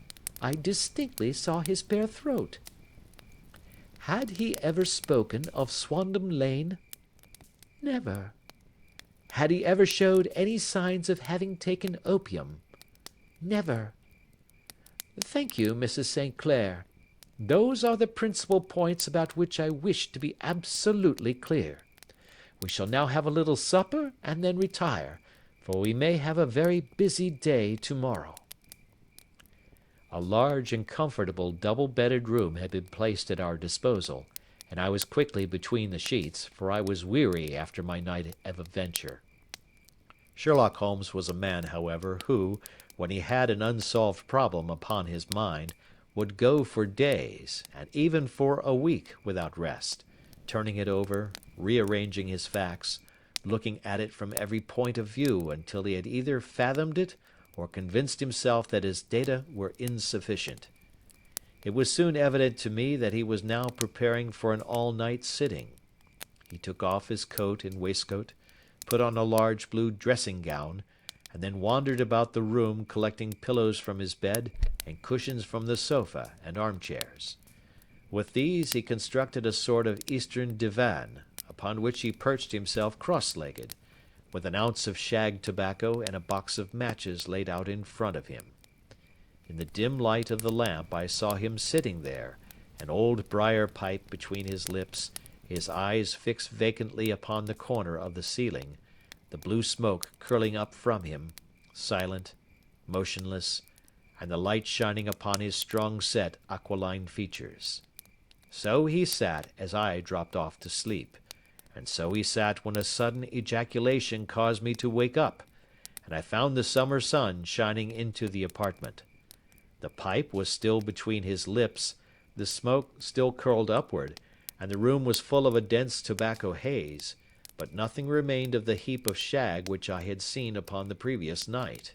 I distinctly saw his bare throat. Had he ever spoken of Swandam Lane? Never. Had he ever showed any signs of having taken opium? Never. Thank you, Mrs. St. Clair. Those are the principal points about which I wish to be absolutely clear. We shall now have a little supper and then retire, for we may have a very busy day tomorrow. A large and comfortable double-bedded room had been placed at our disposal, and I was quickly between the sheets, for I was weary after my night of adventure. Sherlock Holmes was a man, however, who, when he had an unsolved problem upon his mind, would go for days, and even for a week, without rest, turning it over, rearranging his facts, looking at it from every point of view until he had either fathomed it or convinced himself that his data were insufficient. It was soon evident to me that he was now preparing for an all-night sitting. He took off his coat and waistcoat, put on a large blue dressing-gown, and then wandered about the room collecting pillows from his bed and cushions from the sofa and armchairs. With these he constructed a sort of Eastern divan, upon which he perched himself cross-legged, with an ounce of shag tobacco and a box of matches laid out in front of him. In the dim light of the lamp I saw him sitting there, an old briar pipe between his lips, his eyes fixed vacantly upon the corner of the ceiling, the blue smoke curling up from him, silent, motionless, and the light shining upon his strong-set aquiline features. So he sat as I dropped off to sleep, and so he sat when a sudden ejaculation caused me to wake up, and I found the summer sun shining into the apartment. The pipe was still between his lips, the smoke still curled upward, and the room was full of a dense tobacco haze, but nothing remained of the heap of shag which I had seen upon the previous night.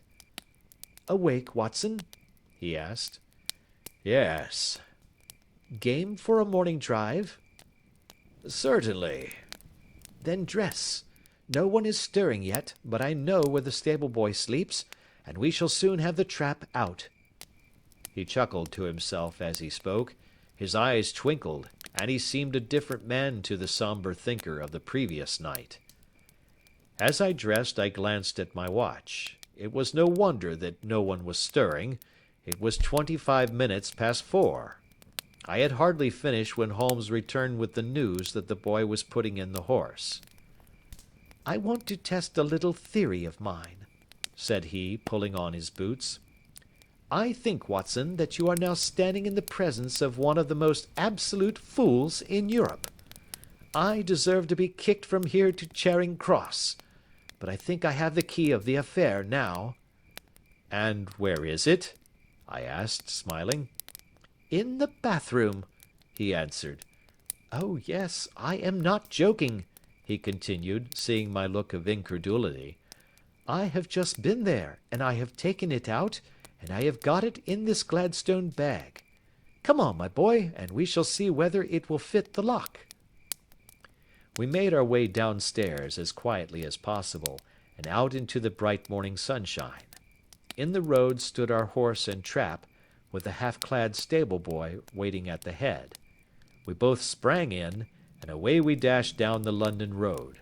"Awake, Watson?" he asked. "Yes." "Game for a morning drive?" "Certainly." "Then dress. No one is stirring yet, but I know where the stable boy sleeps, and we shall soon have the trap out." He chuckled to himself as he spoke, his eyes twinkled, and he seemed a different man to the sombre thinker of the previous night. As I dressed, I glanced at my watch. It was no wonder that no one was stirring. It was 25 minutes past 4. I had hardly finished when Holmes returned with the news that the boy was putting in the horse. "I want to test a little theory of mine," said he, pulling on his boots. "I think, Watson, that you are now standing in the presence of one of the most absolute fools in Europe. I deserve to be kicked from here to Charing Cross, but I think I have the key of the affair now." "And where is it?" I asked, smiling. "In the bathroom," he answered. "Oh, yes, I am not joking," he continued, seeing my look of incredulity. "I have just been there, and I have taken it out, and I have got it in this Gladstone bag. Come on, my boy, and we shall see whether it will fit the lock." We made our way downstairs as quietly as possible, and out into the bright morning sunshine. In the road stood our horse and trap, with the half-clad stable-boy waiting at the head. We both sprang in, and away we dashed down the London road.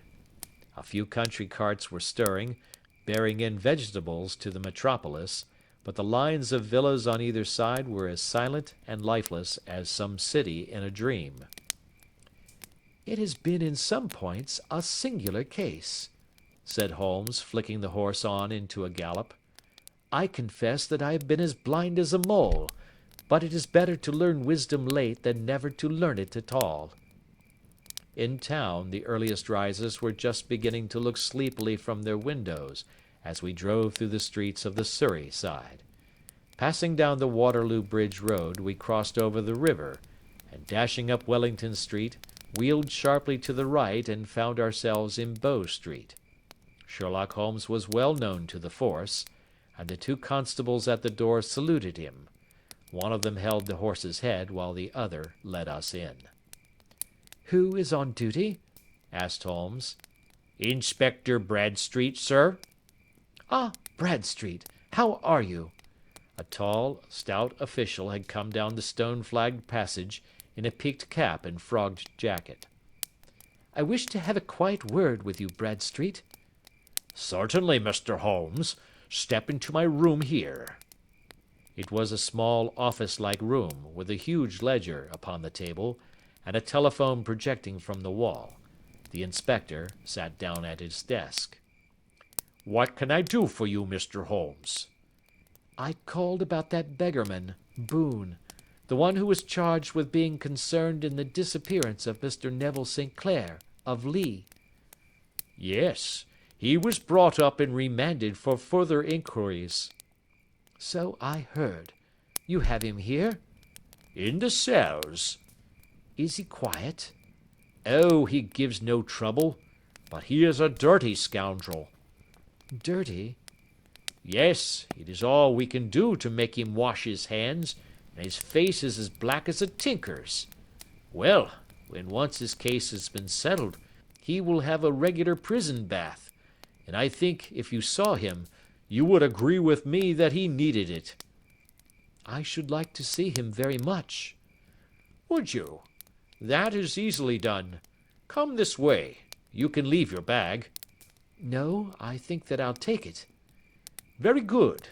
A few country carts were stirring, bearing in vegetables to the metropolis, but the lines of villas on either side were as silent and lifeless as some city in a dream. "It has been in some points a singular case," said Holmes, flicking the horse on into a gallop. "I confess that I have been as blind as a mole, but it is better to learn wisdom late than never to learn it at all." In town, the earliest risers were just beginning to look sleepily from their windows as we drove through the streets of the Surrey side. Passing down the Waterloo Bridge Road, we crossed over the river, and dashing up Wellington Street, wheeled sharply to the right and found ourselves in Bow Street. Sherlock Holmes was well known to the force, and the two constables at the door saluted him. One of them held the horse's head, while the other led us in. "Who is on duty?" asked Holmes. "Inspector Bradstreet, sir." "Ah, Bradstreet, how are you?" A tall, stout official had come down the stone-flagged passage in a peaked cap and frogged jacket. "I wish to have a quiet word with you, Bradstreet." "Certainly, Mr. Holmes. Step into my room here." It was a small office-like room, with a huge ledger upon the table, and a telephone projecting from the wall. The inspector sat down at his desk. "What can I do for you, Mr. Holmes?" "I called about that beggarman, Boone, the one who was charged with being concerned in the disappearance of Mr. Neville St. Clair, of Lee." "Yes, he was brought up and remanded for further inquiries." "So I heard. You have him here?" "In the cells." "Is he quiet?" "Oh, he gives no trouble, but he is a dirty scoundrel." "Dirty?" "Yes, it is all we can do to make him wash his hands, and his face is as black as a tinker's. Well, when once his case has been settled, he will have a regular prison bath, and I think, if you saw him, you would agree with me that he needed it." "I should like to see him very much." "Would you? That is easily done. Come this way. You can leave your bag." "No, I think that I'll take it." "Very good.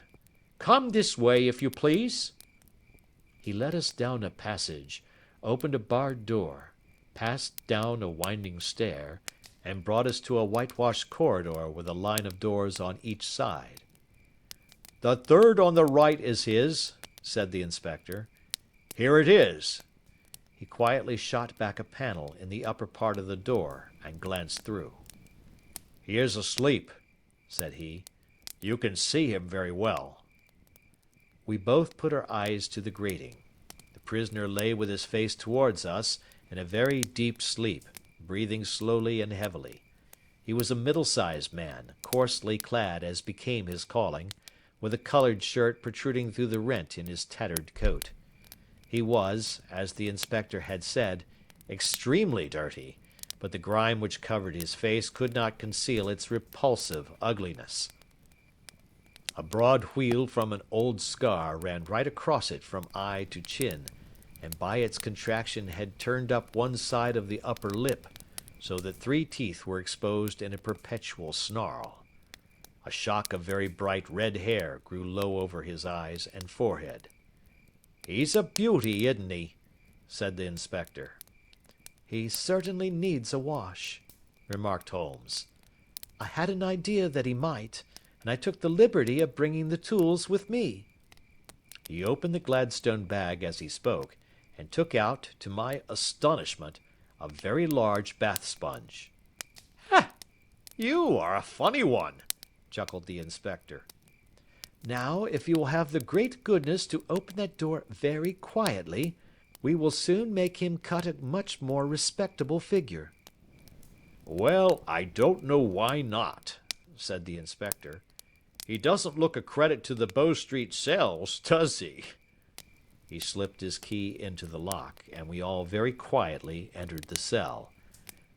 Come this way, if you please." He led us down a passage, opened a barred door, passed down a winding stair, and brought us to a whitewashed corridor with a line of doors on each side. "The third on the right is his," said the inspector. "Here it is." He quietly shot back a panel in the upper part of the door and glanced through. "He is asleep," said he. "You can see him very well." We both put our eyes to the grating. The prisoner lay with his face towards us in a very deep sleep, breathing slowly and heavily. He was a middle-sized man, coarsely clad as became his calling, with a coloured shirt protruding through the rent in his tattered coat. He was, as the inspector had said, extremely dirty, but the grime which covered his face could not conceal its repulsive ugliness. A broad wheal from an old scar ran right across it from eye to chin, and by its contraction had turned up one side of the upper lip, so that 3 teeth were exposed in a perpetual snarl. A shock of very bright red hair grew low over his eyes and forehead. "He's a beauty, isn't he?" said the inspector. "He certainly needs a wash," remarked Holmes. "I had an idea that he might, and I took the liberty of bringing the tools with me." He opened the Gladstone bag as he spoke, and took out, to my astonishment, a very large bath sponge. "Ha! You are a funny one," chuckled the inspector. "Now, if you will have the great goodness to open that door very quietly, we will soon make him cut a much more respectable figure." "Well, I don't know why not," said the inspector. "He doesn't look a credit to the Bow Street cells, does he?" He slipped his key into the lock, and we all very quietly entered the cell.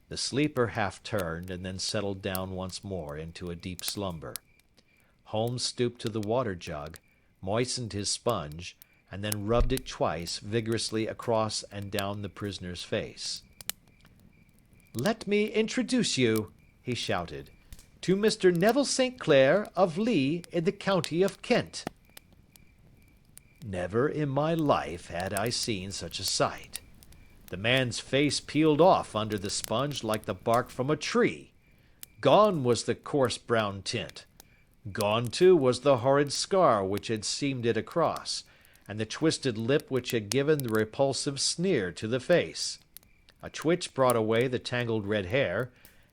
The sleeper half turned, and then settled down once more into a deep slumber. Holmes stooped to the water jug, moistened his sponge, and then rubbed it twice vigorously across and down the prisoner's face. "Let me introduce you," he shouted, "to Mr. Neville St. Clair, of Lee, in the county of Kent." Never in my life had I seen such a sight. The man's face peeled off under the sponge like the bark from a tree. Gone was the coarse brown tint. Gone, too, was the horrid scar which had seamed it across, and the twisted lip which had given the repulsive sneer to the face. A twitch brought away the tangled red hair,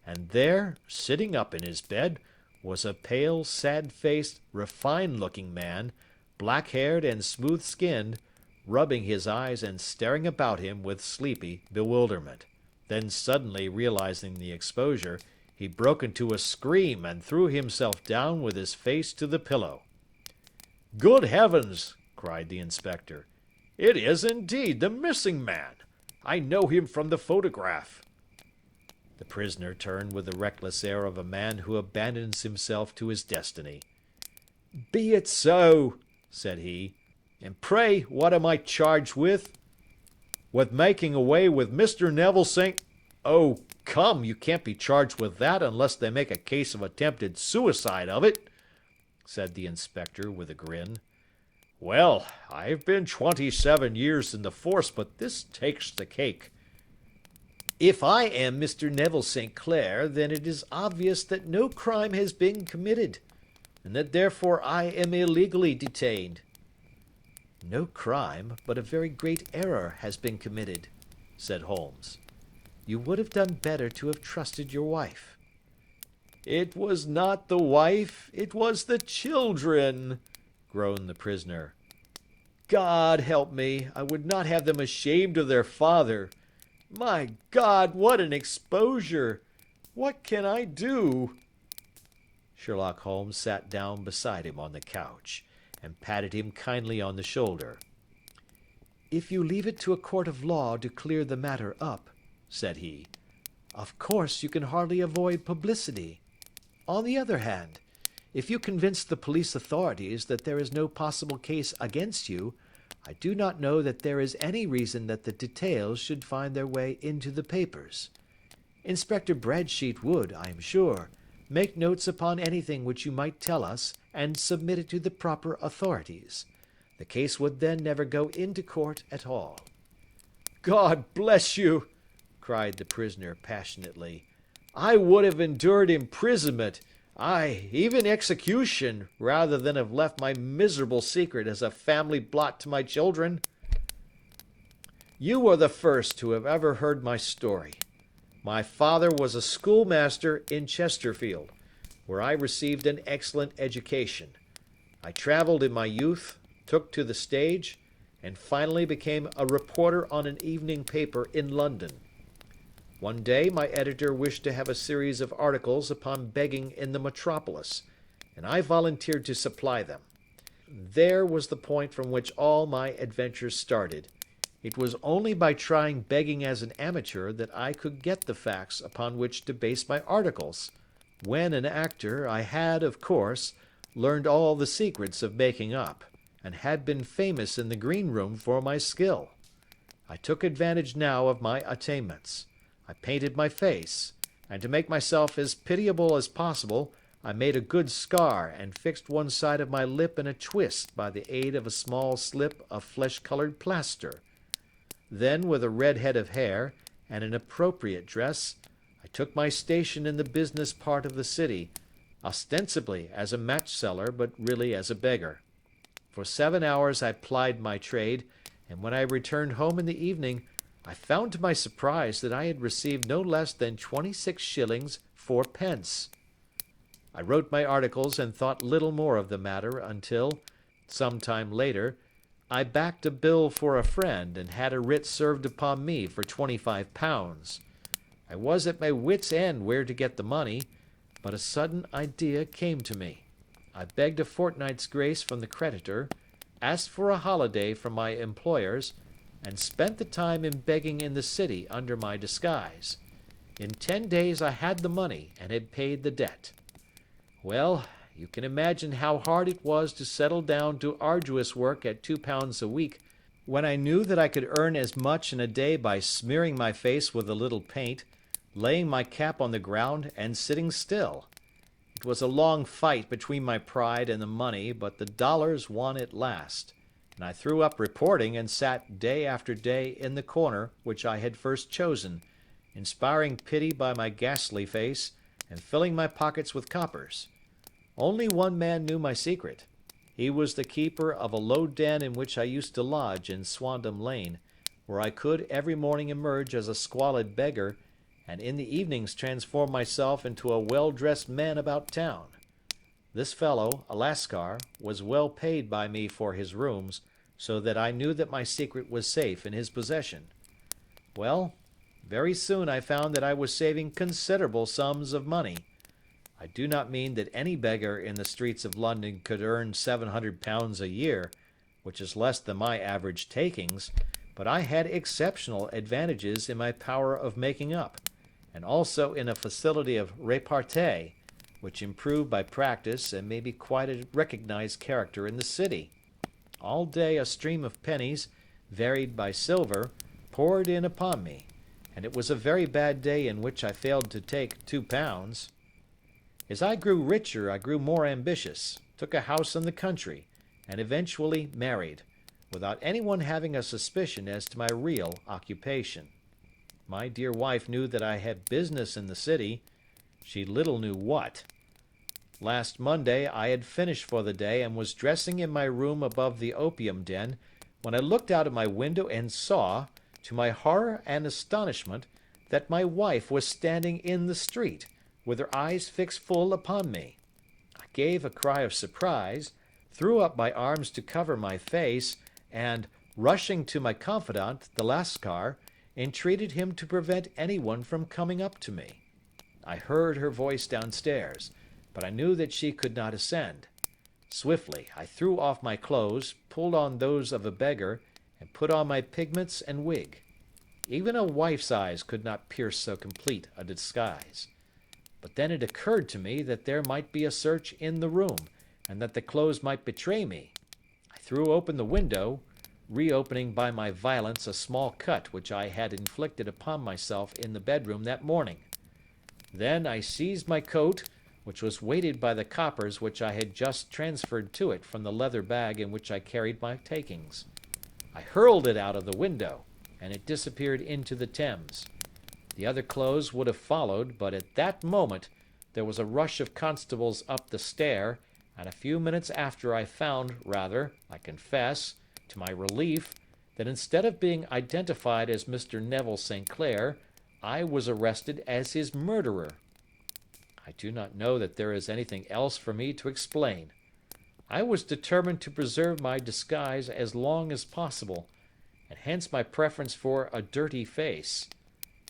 and there, sitting up in his bed, was a pale, sad-faced, refined-looking man, black-haired and smooth-skinned, rubbing his eyes and staring about him with sleepy bewilderment. Then suddenly realizing the exposure, he broke into a scream and threw himself down with his face to the pillow. "Good heavens!" cried the inspector. "It is indeed the missing man! I know him from the photograph." The prisoner turned with the reckless air of a man who abandons himself to his destiny. "Be it so," said he. "And pray, what am I charged with?" "With making away with Mr. Neville St. Oh, come, you can't be charged with that unless they make a case of attempted suicide of it," said the inspector with a grin. "Well, I've been 27 years in the force, but this takes the cake." "If I am Mr. Neville St. Clair, then it is obvious that no crime has been committed, and that therefore I am illegally detained." "No crime, but a very great error has been committed," said Holmes. "You would have done better to have trusted your wife." "It was not the wife, it was the children," groaned the prisoner. "God help me, I would not have them ashamed of their father. My God, what an exposure! What can I do?" Sherlock Holmes sat down beside him on the couch, and patted him kindly on the shoulder. "If you leave it to a court of law to clear the matter up," said he, "of course you can hardly avoid publicity. On the other hand, if you convince the police authorities that there is no possible case against you, I do not know that there is any reason that the details should find their way into the papers. Inspector Bradsheet would, I am sure, make notes upon anything which you might tell us and submit it to the proper authorities. The case would then never go into court at all." "God bless you!" cried the prisoner passionately. "I would have endured imprisonment, aye, even execution, rather than have left my miserable secret as a family blot to my children. You are the first who have ever heard my story. My father was a schoolmaster in Chesterfield, where I received an excellent education. I traveled in my youth, took to the stage, and finally became a reporter on an evening paper in London. One day my editor wished to have a series of articles upon begging in the metropolis, and I volunteered to supply them. There was the point from which all my adventures started. It was only by trying begging as an amateur that I could get the facts upon which to base my articles. When an actor, I had, of course, learned all the secrets of making up, and had been famous in the green room for my skill. I took advantage now of my attainments. I painted my face, and to make myself as pitiable as possible, I made a good scar and fixed one side of my lip in a twist by the aid of a small slip of flesh-colored plaster. Then, with a red head of hair and an appropriate dress, I took my station in the business part of the city, ostensibly as a match-seller, but really as a beggar. For 7 hours I plied my trade, and when I returned home in the evening, I found to my surprise that I had received no less than 26 shillings 4 pence. I wrote my articles and thought little more of the matter until, some time later, I backed a bill for a friend and had a writ served upon me for £25. I was at my wits' end where to get the money, but a sudden idea came to me. I begged a fortnight's grace from the creditor, asked for a holiday from my employers, and spent the time in begging in the city under my disguise. In 10 days I had the money and had paid the debt. Well, you can imagine how hard it was to settle down to arduous work at £2 a week, when I knew that I could earn as much in a day by smearing my face with a little paint, laying my cap on the ground, and sitting still. It was a long fight between my pride and the money, but the dollars won at last, and I threw up reporting and sat day after day in the corner which I had first chosen, inspiring pity by my ghastly face and filling my pockets with coppers. Only one man knew my secret. He was the keeper of a low den in which I used to lodge in Swandam Lane, where I could every morning emerge as a squalid beggar, and in the evenings transform myself into a well-dressed man about town. This fellow, a Lascar, was well paid by me for his rooms, so that I knew that my secret was safe in his possession. Well, very soon I found that I was saving considerable sums of money. I do not mean that any beggar in the streets of London could earn £700 a year, which is less than my average takings, but I had exceptional advantages in my power of making up, and also in a facility of repartee, which improved by practice and made me quite a recognized character in the city. All day a stream of pennies, varied by silver, poured in upon me, and it was a very bad day in which I failed to take £2. As I grew richer, I grew more ambitious, took a house in the country, and eventually married, without anyone having a suspicion as to my real occupation. My dear wife knew that I had business in the city. She little knew what. Last Monday I had finished for the day and was dressing in my room above the opium den, when I looked out of my window and saw, to my horror and astonishment, that my wife was standing in the street, with her eyes fixed full upon me. I gave a cry of surprise, threw up my arms to cover my face, and, rushing to my confidant, the Lascar, entreated him to prevent anyone from coming up to me. I heard her voice downstairs, but I knew that she could not ascend. Swiftly I threw off my clothes, pulled on those of a beggar, and put on my pigments and wig. Even a wife's eyes could not pierce so complete a disguise. But then it occurred to me that there might be a search in the room, and that the clothes might betray me. I threw open the window, reopening by my violence a small cut which I had inflicted upon myself in the bedroom that morning. Then I seized my coat, which was weighted by the coppers which I had just transferred to it from the leather bag in which I carried my takings. I hurled it out of the window, and it disappeared into the Thames. The other clothes would have followed, but at that moment there was a rush of constables up the stair, and a few minutes after I found, rather, I confess, to my relief, that instead of being identified as Mr. Neville St. Clair, I was arrested as his murderer. I do not know that there is anything else for me to explain. I was determined to preserve my disguise as long as possible, and hence my preference for a dirty face.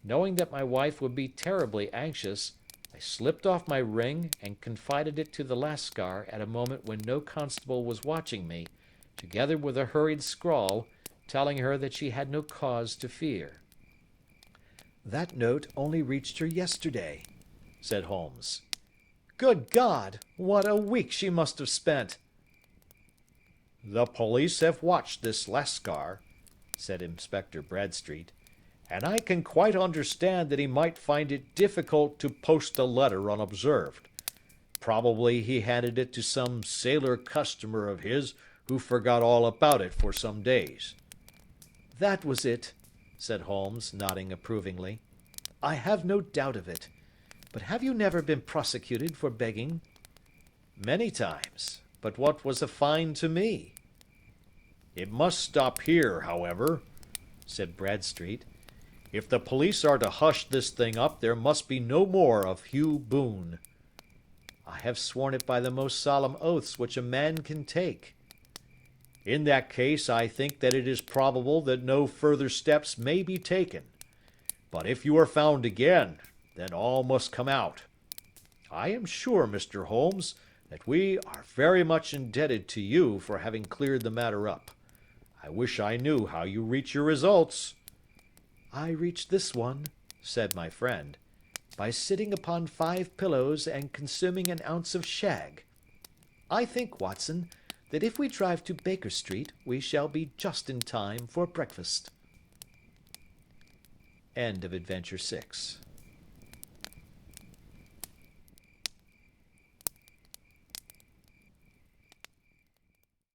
Knowing that my wife would be terribly anxious, I slipped off my ring and confided it to the Lascar at a moment when no constable was watching me, together with a hurried scrawl, telling her that she had no cause to fear. "That note only reached her yesterday," said Holmes. "Good God! What a week she must have spent!" "The police have watched this Lascar," said Inspector Bradstreet, "and I can quite understand that he might find it difficult to post a letter unobserved. Probably he handed it to some sailor customer of his who forgot all about it for some days." "That was it," said Holmes, nodding approvingly. "I have no doubt of it. But have you never been prosecuted for begging?" "Many times. But what was a fine to me?" "It must stop here, however," said Bradstreet. "If the police are to hush this thing up, there must be no more of Hugh Boone." "I have sworn it by the most solemn oaths which a man can take." "In that case, I think that it is probable that no further steps may be taken. But if you are found again, then all must come out. I am sure, Mr. Holmes, that we are very much indebted to you for having cleared the matter up. I wish I knew how you reach your results." "I reached this one," said my friend, "by sitting upon 5 pillows and consuming an ounce of shag. I think, Watson, that if we drive to Baker Street, we shall be just in time for breakfast." End of Adventure 6.